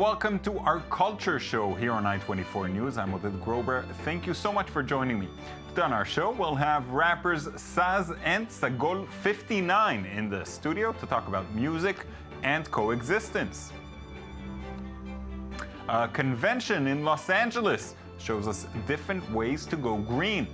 welcome to our culture show here on I-24 News. I'm Oded Grober. Thank you so much for joining me. Today on our show, we'll have rappers Saz and Sagol 59 in the studio to talk about music and coexistence. A convention in Los Angeles shows us different ways to go green.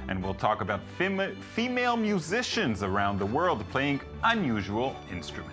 And we'll talk about female musicians around the world playing unusual instruments.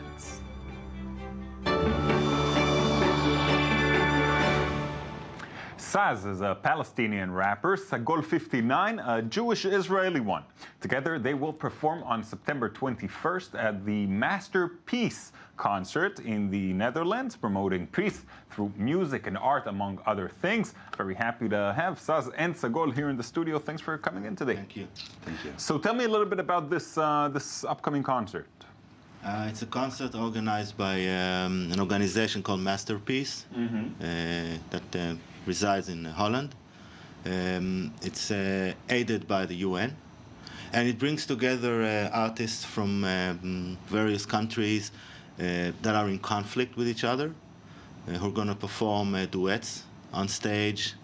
Saz is a Palestinian rapper, Sagol 59, a Jewish-Israeli one. Together, they will perform on September 21st at the Masterpiece concert in the Netherlands, promoting peace through music and art, among other things. Very happy to have Saz and Sagol here in the studio. Thanks for coming in today. Thank you. Thank you. So tell me a little bit about this upcoming concert. It's a concert organized by an organization called Masterpiece that resides in Holland. It's aided by the UN, and it brings together artists from various countries that are in conflict with each other, who are going to perform duets on stage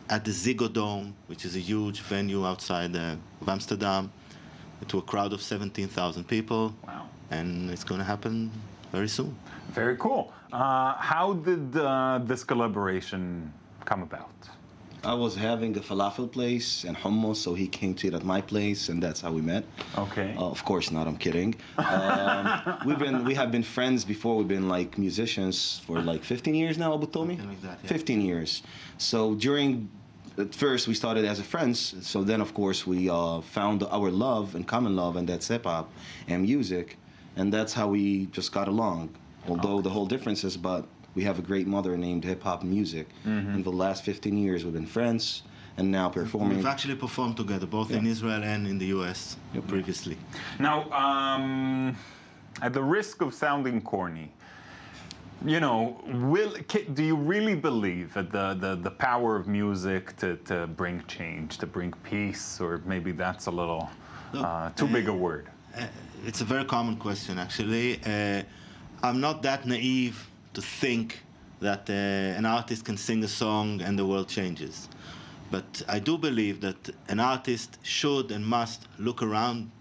at the Ziggo Dome, which is a huge venue outside of Amsterdam, to a crowd of 17,000 people. Wow. And it's going to happen very soon. Very cool. How did this collaboration come about? I was having a falafel place and hummus, so he came to it at my place, and that's how we met. Okay. Of course not, I'm kidding. We have been friends before. We've been like musicians for like 15 years now, Abu Tomi? Something like that, yeah. 15 years. So at first we started as friends, so then of course we found our love and common love, and that's hip-hop and music, and that's how we just got along. Although the whole difference is, but we have a great mother named hip-hop music. In the last 15 years we've been friends, and now performing. We've actually performed together, both in Israel and in the US previously. Now, at the risk of sounding corny, you know, do you really believe that the power of music to bring change, to bring peace, or maybe that's a little too big a word? It's a very common question, actually. I'm not that naive to think that an artist can sing a song and the world changes. But I do believe that an artist should and must look around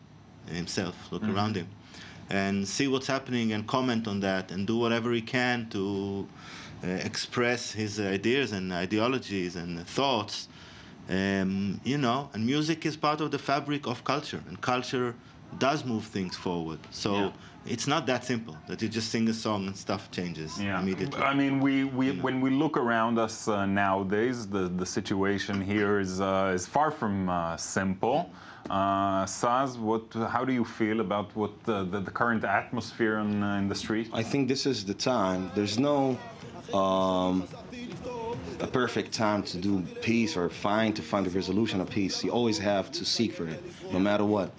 himself, look around him, and see what's happening and comment on that and do whatever he can to express his ideas and ideologies and thoughts. You know, and music is part of the fabric of culture, and culture does move things forward. So it's not that simple that you just sing a song and stuff changes immediately. I mean, when we look around us nowadays, the situation here is far from simple. Saz, how do you feel about what the current atmosphere in the street? I think this is the time. There's no a perfect time to do peace or to find a resolution of peace. You always have to seek for it, no matter what.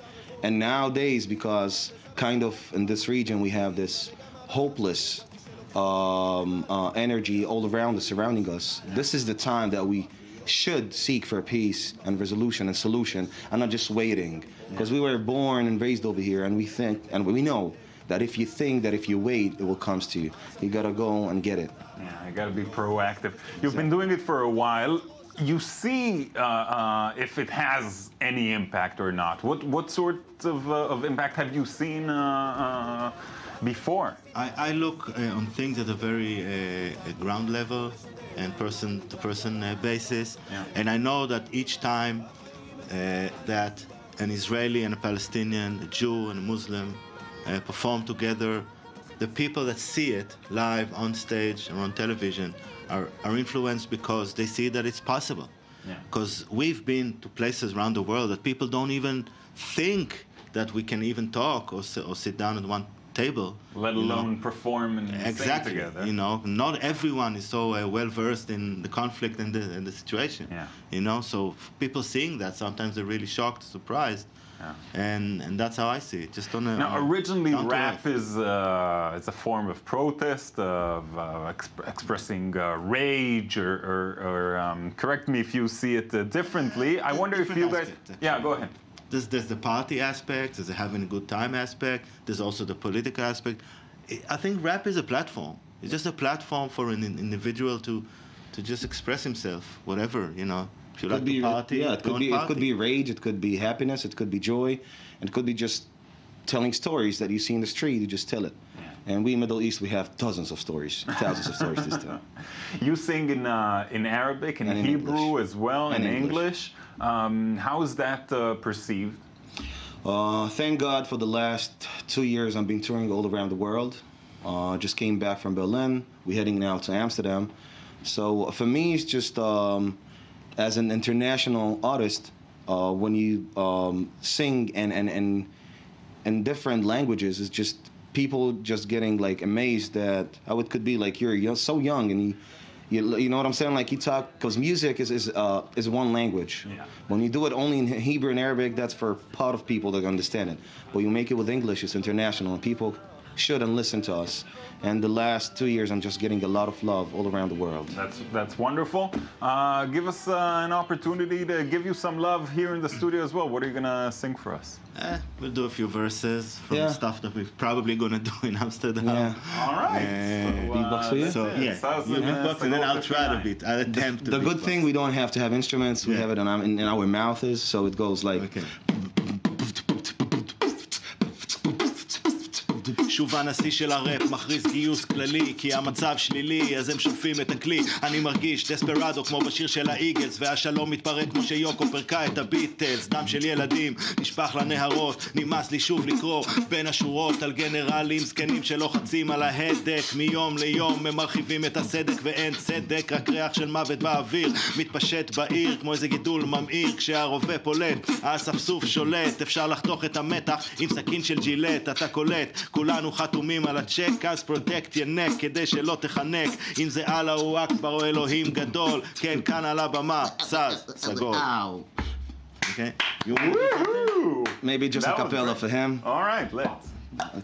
And nowadays, because kind of in this region we have this hopeless energy all around us, surrounding us, this is the time that we should seek for peace and resolution and solution, and not just waiting. Because we were born and raised over here, and we think, and we know that if you think that if you wait, it will come to you. You gotta go and get it. Yeah, you gotta be proactive. You've been doing it for a while. You see if it has any impact or not. What sort of impact have you seen before? I look on things at a very ground level and person-to-person basis, and I know that each time that an Israeli and a Palestinian, a Jew and a Muslim perform together, the people that see it live on stage or on television are influenced because they see that it's possible. Because we've been to places around the world that people don't even think that we can even talk or sit down at one table. Let alone perform and sing together. You know, not everyone is so well versed in the conflict and the situation. You know, so people seeing that, sometimes they're really shocked, surprised. And that's how I see it. Just on a now, originally, rap is a form of protest, of expressing rage, or correct me if you see it differently. I wonder if you guys. Yeah, go ahead. There's the party aspect, there's the having a good time aspect, there's also the political aspect. I think rap is a platform. It's just a platform for an individual to just express himself, whatever, you know. If you like to party, yeah, it could be rage, it could be happiness, it could be joy, and it could be just telling stories that you see in the street. You just tell it. Yeah. And we in Middle East, we have dozens of stories, thousands of stories to tell. You sing in Arabic and in Hebrew English. as well, And in English. How is that perceived? Thank God for the last 2 years I've been touring all around the world. Just came back from Berlin. We're heading now to Amsterdam. So for me, it's just as an international artist, when you sing in different languages, it's just people just getting like amazed that how it could be like you're so young and you know what I'm saying? Like you talk, because music is one language. Yeah. When you do it only in Hebrew and Arabic, that's for part of people that understand it. But you make it with English, it's international, and people should and listen to us. And the last 2 years, I'm just getting a lot of love all around the world. That's wonderful. Give us an opportunity to give you some love here in the studio as well. What are you gonna sing for us? We'll do a few verses from the stuff that we're probably gonna do in Amsterdam. Yeah. All right. Beatbox for you? So yeah, you beatbox and then I'll try to beat. I'll attempt to. The good thing, we don't have to have instruments. We have it in our mouths, so it goes like. Okay. שוב הנשיא של הראפ מכריז גיוס כללי כי המצב שלילי אז הם שופים את הכלי אני מרגיש דספרדו כמו בשיר של האיגלס והשלום מתפרק כמו שיוקו פרקה את הביטלס דם של ילדים נשפך לנהרות נמאס לי שוב לקרוא בין השורות על גנרלים זקנים שלוחצים על ההדק מיום ליום הם מרחיבים את הסדק ואין צדק רק ריח של מוות באוויר מתפשט בעיר כמו איזה גידול ממאיר כשהרובה פולט האספסוף שולט אפשר לחתוך את המתח עם סכין של ג'ילט אתה קולט כולנו חתומים על הצ'ק אז פרוטקט ינק כדי שלא תחנק אם זה אללה הוא אכבר או אלוהים גדול כן כאן על הבמה סאז סגול okay maybe just a cappella for him. All right, let's.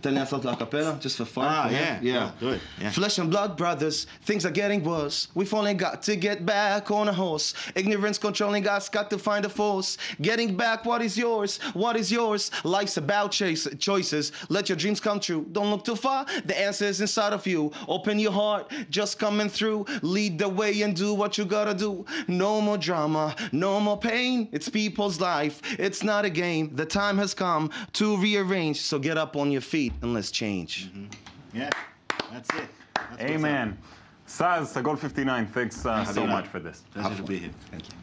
Tell me something a cappella, just for fun. Yeah. Good. Yeah. Flesh and blood brothers, things are getting worse. We've only got to get back on a horse. Ignorance controlling us, got to find a force. Getting back, what is yours? What is yours? Life's about choices. Let your dreams come true. Don't look too far. The answer is inside of you. Open your heart, just coming through. Lead the way and do what you gotta do. No more drama, no more pain. It's people's life. It's not a game. The time has come to rearrange. So get up on your feet and let's change. Mm-hmm. Yeah, that's it. That's Amen. Saz, Sagol 59, thanks so much for this. Pleasure to be here. Thank you.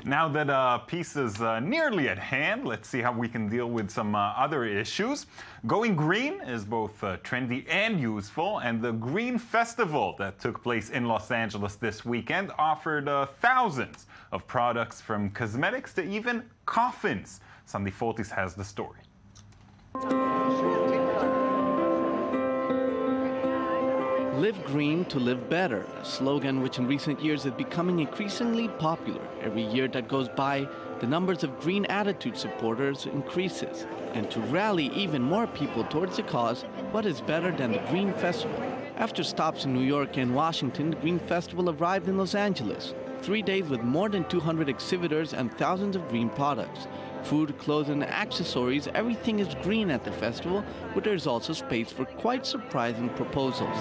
Now that peace is nearly at hand, let's see how we can deal with some other issues. Going green is both trendy and useful, and the Green Festival that took place in Los Angeles this weekend offered thousands of products from cosmetics to even coffins. Sandy Foltis has the story. Live green to live better, a slogan which in recent years is becoming increasingly popular. Every year that goes by, the numbers of green attitude supporters increases. And to rally even more people towards the cause, what is better than the Green Festival? After stops in New York and Washington, the Green Festival arrived in Los Angeles. 3 days with more than 200 exhibitors and thousands of green products. Food, clothes, and accessories, everything is green at the festival, but there's also space for quite surprising proposals.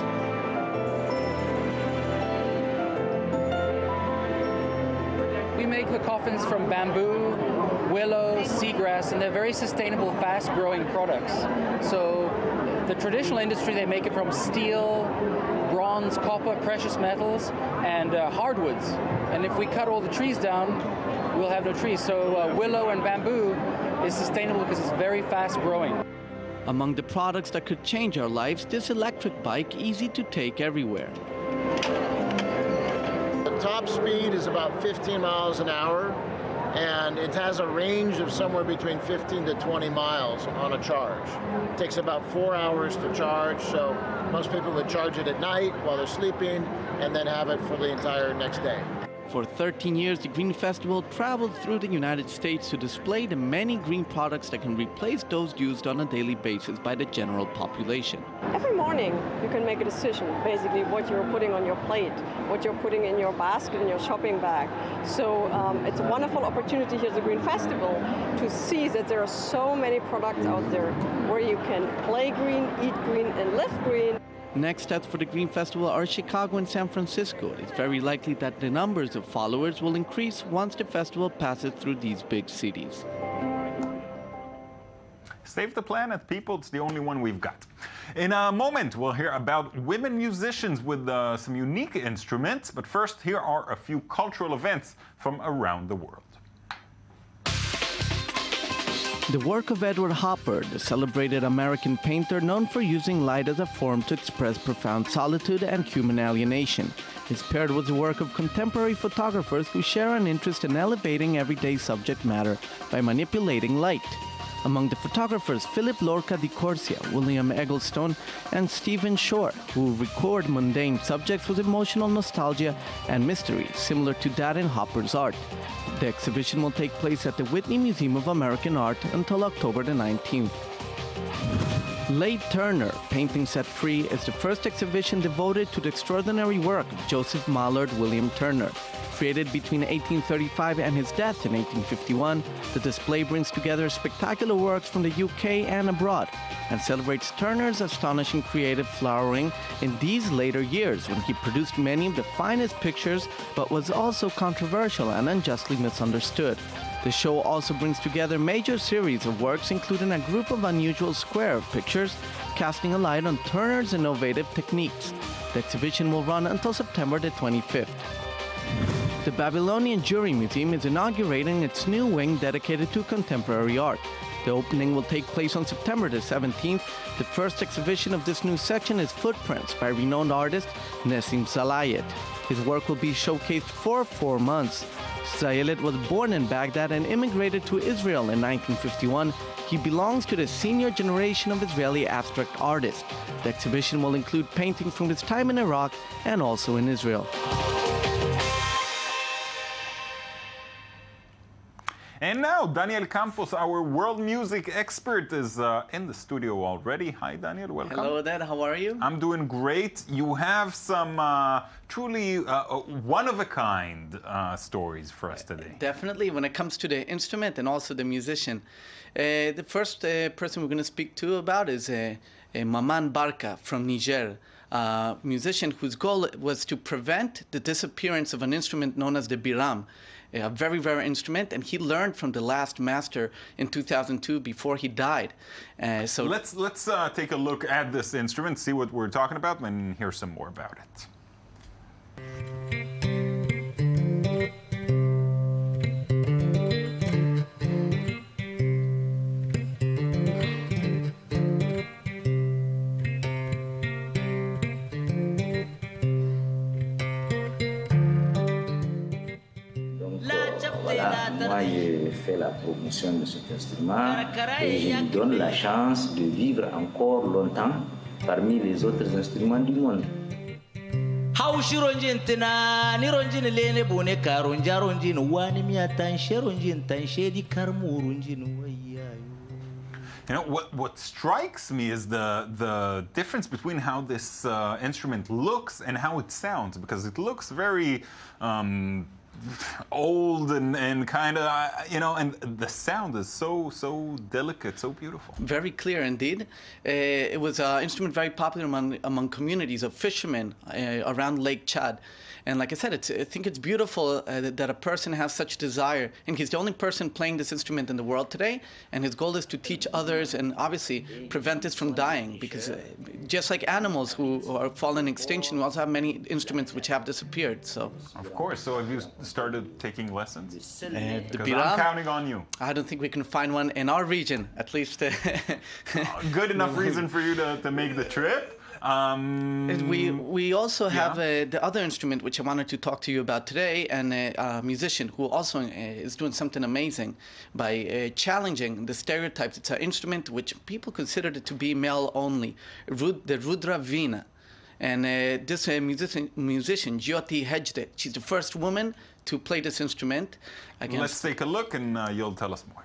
We make the coffins from bamboo, willow, seagrass, and they're very sustainable, fast-growing products. So the traditional industry, they make it from steel, bronze, copper, precious metals, and hardwoods. And if we cut all the trees down, we'll have no trees. So willow and bamboo is sustainable because it's very fast-growing. Among the products that could change our lives, this electric bike, easy to take everywhere. The top speed is about 15 miles an hour, and it has a range of somewhere between 15 to 20 miles on a charge. It takes about 4 hours to charge, so most people would charge it at night while they're sleeping and then have it for the entire next day. For 13 years, the Green Festival traveled through the United States to display the many green products that can replace those used on a daily basis by the general population. Every morning, you can make a decision, basically, what you're putting on your plate, what you're putting in your basket, in your shopping bag. So it's a wonderful opportunity here at the Green Festival to see that there are so many products out there where you can play green, eat green, and live green. Next steps for the Green Festival are Chicago and San Francisco. It's very likely that the numbers of followers will increase once the festival passes through these big cities. Save the planet, people. It's the only one we've got. In a moment, we'll hear about women musicians with some unique instruments. But first, here are a few cultural events from around the world. The work of Edward Hopper, the celebrated American painter known for using light as a form to express profound solitude and human alienation, is paired with the work of contemporary photographers who share an interest in elevating everyday subject matter by manipulating light. Among the photographers, Philip Lorca di Corsia, William Egglestone, and Stephen Shore, who record mundane subjects with emotional nostalgia and mystery, similar to that in Hopper's art. The exhibition will take place at the Whitney Museum of American Art until October the 19th. Late Turner, Painting Set Free, is the first exhibition devoted to the extraordinary work of Joseph Mallard William Turner. Created between 1835 and his death in 1851, the display brings together spectacular works from the UK and abroad and celebrates Turner's astonishing creative flowering in these later years when he produced many of the finest pictures but was also controversial and unjustly misunderstood. The show also brings together major series of works including a group of unusual square of pictures casting a light on Turner's innovative techniques. The exhibition will run until September the 25th. The Babylonian Jury Museum is inaugurating its new wing dedicated to contemporary art. The opening will take place on September the 17th. The first exhibition of this new section is Footprints by renowned artist Nessim Salayet. His work will be showcased for 4 months. Salayet was born in Baghdad and immigrated to Israel in 1951. He belongs to the senior generation of Israeli abstract artists. The exhibition will include paintings from his time in Iraq and also in Israel. And now, Daniel Campos, our world music expert, is in the studio already. Hi, Daniel. Welcome. Hello, Dad. How are you? I'm doing great. You have some truly one-of-a-kind stories for us today. Definitely, when it comes to the instrument and also the musician. The first person we're going to speak to about is Maman Barka from Niger, a musician whose goal was to prevent the disappearance of an instrument known as the biram, a very rare instrument, and he learned from the last master in 2002 before he died. So let's take a look at this instrument, see what we're talking about, and hear some more about it. Moi, je fais la promotion de cet instrument et je lui donne la chance de vivre encore longtemps parmi les autres instruments du monde. Haushironjin tunani ronjin lene bone karonja ronjin wani miya tanshe ronjin tanshe di karmu ronjin wayayo. You know, what strikes me is the difference between how this instrument looks and how it sounds, because it looks very old and kind of, and the sound is so delicate, so beautiful. Very clear indeed. It was an instrument very popular among communities of fishermen around Lake Chad. And like I said, I think it's beautiful that a person has such desire. And he's the only person playing this instrument in the world today. And his goal is to teach others and obviously prevent this from dying. Because just like animals who are fallen extinction, we also have many instruments which have disappeared. So, of course. So have you started taking lessons? The Because biram, I'm counting on you. I don't think we can find one in our region, at least. Good enough reason for you to make the trip. We also have the other instrument which I wanted to talk to you about today, and a musician who also is doing something amazing by challenging the stereotypes. It's an instrument which people consider it to be male only, the Rudra Veena. And this musician, Jyoti Hegde, she's the first woman to play this instrument. Let's take a look and you'll tell us more.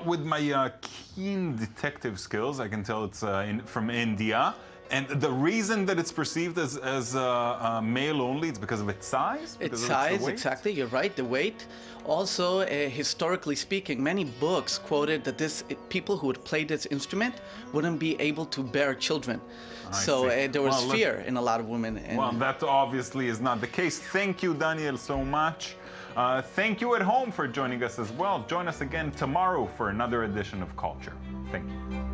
with my keen detective skills, I can tell it's from India. And the reason that it's perceived as male only is because of its size? Its size, exactly, you're right, the weight. Also, historically speaking, many books quoted that people who would play this instrument wouldn't be able to bear children. There was fear in a lot of women. Well, that obviously is not the case. Thank you, Daniel, so much. Thank you at home for joining us as well. Join us again tomorrow for another edition of Culture. Thank you.